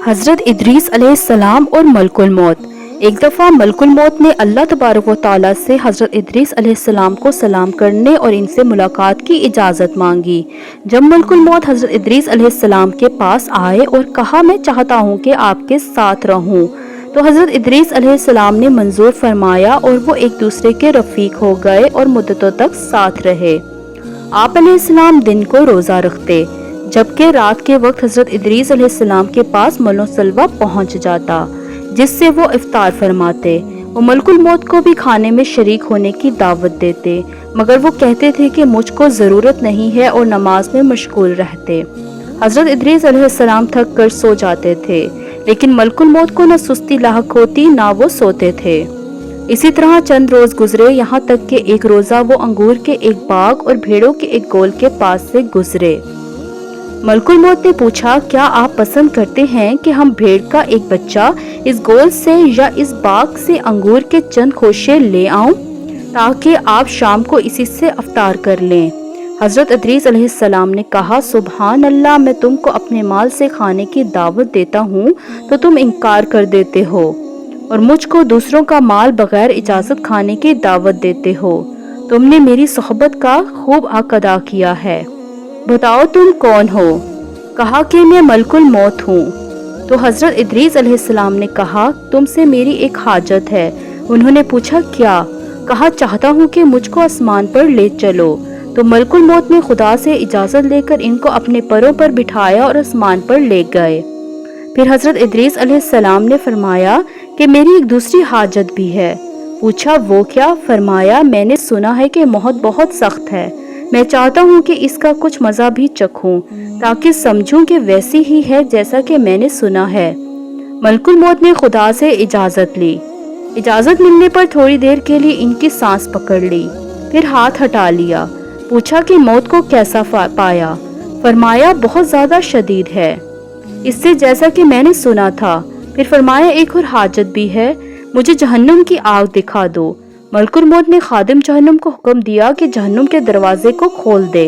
हज़रत इदरीस अलैहिस्सलाम और मलकुल मौत। एक दफ़ा मलकुल मौत ने अल्लाह तबारक व तआला से हज़रत इदरीस अलैहिस्सलाम को सलाम करने और इनसे मुलाकात की इजाज़त मांगी। जब मलकुल मौत हज़रत इदरीस अलैहिस्सलाम के पास आए और कहा, मैं चाहता हूँ कि आपके साथ रहूँ, तो हज़रत इदरीस अलैहिस्सलाम ने मंजूर फरमाया और वो एक दूसरे के रफ़ीक हो गए और मुद्दतों तक साथ रहे। आप अलैहिस्सलाम दिन को रोज़ा रखते, जबकि रात के वक्त हज़रत इदरीस अलैहिस्सलाम के पास मलो सलवा पहुंच जाता, जिससे वो इफ्तार फरमाते। वो मलकुल मौत को भी खाने में शरीक होने की दावत देते, मगर वो कहते थे कि मुझको ज़रूरत नहीं है और नमाज में मशगूल रहते। हज़रत इदरीस अलैहिस्सलाम थक कर सो जाते थे, लेकिन मलकुल मौत को न सुस्ती लाहक होती ना वो सोते थे। इसी तरह चंद रोज गुजरे, यहाँ तक कि एक रोज़ा वो अंगूर के एक बाग और भेड़ों के एक गोल के पास से गुजरे। मलकुल मौत ने पूछा, क्या आप पसंद करते हैं कि हम भेड़ का एक बच्चा इस गोल से या इस बाग से अंगूर के चंद खोशे ले आऊं, ताकि आप शाम को इसी से अफ्तार कर लें। हज़रत इदरीस अलैहिस्सलाम ने कहा, सुबहान अल्लाह, मैं तुमको अपने माल से खाने की दावत देता हूँ तो तुम इनकार कर देते हो, और मुझको दूसरों का माल बगैर इजाज़त खाने की दावत देते हो। तुमने मेरी सोहबत का खूब हक अदा किया है। बताओ तुम कौन हो? कहा कि मैं मलकुल मौत हूँ। तो हज़रत इदरीस अलैहिस्सलाम ने कहा, तुमसे मेरी एक हाजत है। उन्होंने पूछा, क्या? कहा, चाहता हूँ कि मुझको आसमान पर ले चलो। तो मलकुल मौत ने खुदा से इजाज़त लेकर इनको अपने परों पर बिठाया और आसमान पर ले गए। फिर हज़रत इदरीस अलैहिस्सलाम ने फरमाया कि मेरी एक दूसरी हाजत भी है। पूछा, वो क्या? फरमाया, मैंने सुना है कि मौत बहुत सख्त है। मैं चाहता हूँ कि इसका कुछ मज़ा भी चखूं, ताकि समझूं कि वैसी ही है जैसा कि मैंने सुना है। मलकुल मौत ने खुदा से इजाज़त ली। इजाज़त मिलने पर थोड़ी देर के लिए इनकी सांस पकड़ ली, फिर हाथ हटा लिया। पूछा कि मौत को कैसा पाया? फरमाया, बहुत ज़्यादा शदीद है, इससे जैसा कि मैंने सुना था। फिर फरमाया, एक और हाजत भी है, मुझे जहन्नुम की आग दिखा दो। मलकुल मौत ने खादिम जहन्नुम को हुक्म दिया कि जहन्नुम के दरवाजे को खोल दे।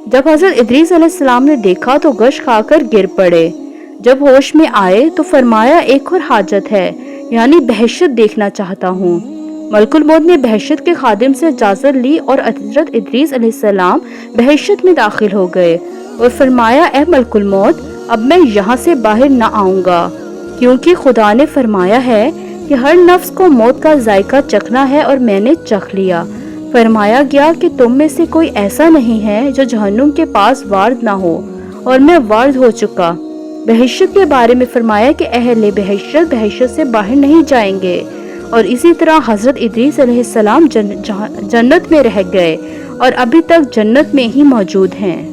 जब हज़रत इदरीस अलैहिस्सलाम ने देखा तो गश खाकर गिर पड़े। जब होश में आए तो फरमाया, एक और हाजत है, यानी बहशत देखना चाहता हूँ। मलकुल मौत ने बहशत के खादिम से इजाज़त ली और हज़रत इदरीस अलैहिस्सलाम बहशत में दाखिल हो गए और फरमाया, ए मलकुल मौत, अब मैं यहाँ से बाहर न आऊँगा, क्योंकि खुदा ने फरमाया है कि हर नफ्स को मौत का जायका चखना है और मैंने चख लिया। फरमाया गया कि तुम में से कोई ऐसा नहीं है जो जहन्नुम के पास वार्द ना हो, और मैं वार्द हो चुका। बहशत के बारे में फरमाया कि अहले बहशत से बाहर नहीं जाएंगे, और इसी तरह हज़रत इदरीस अलैहिस्सलाम जन्नत में रह गए और अभी तक जन्नत में ही मौजूद हैं।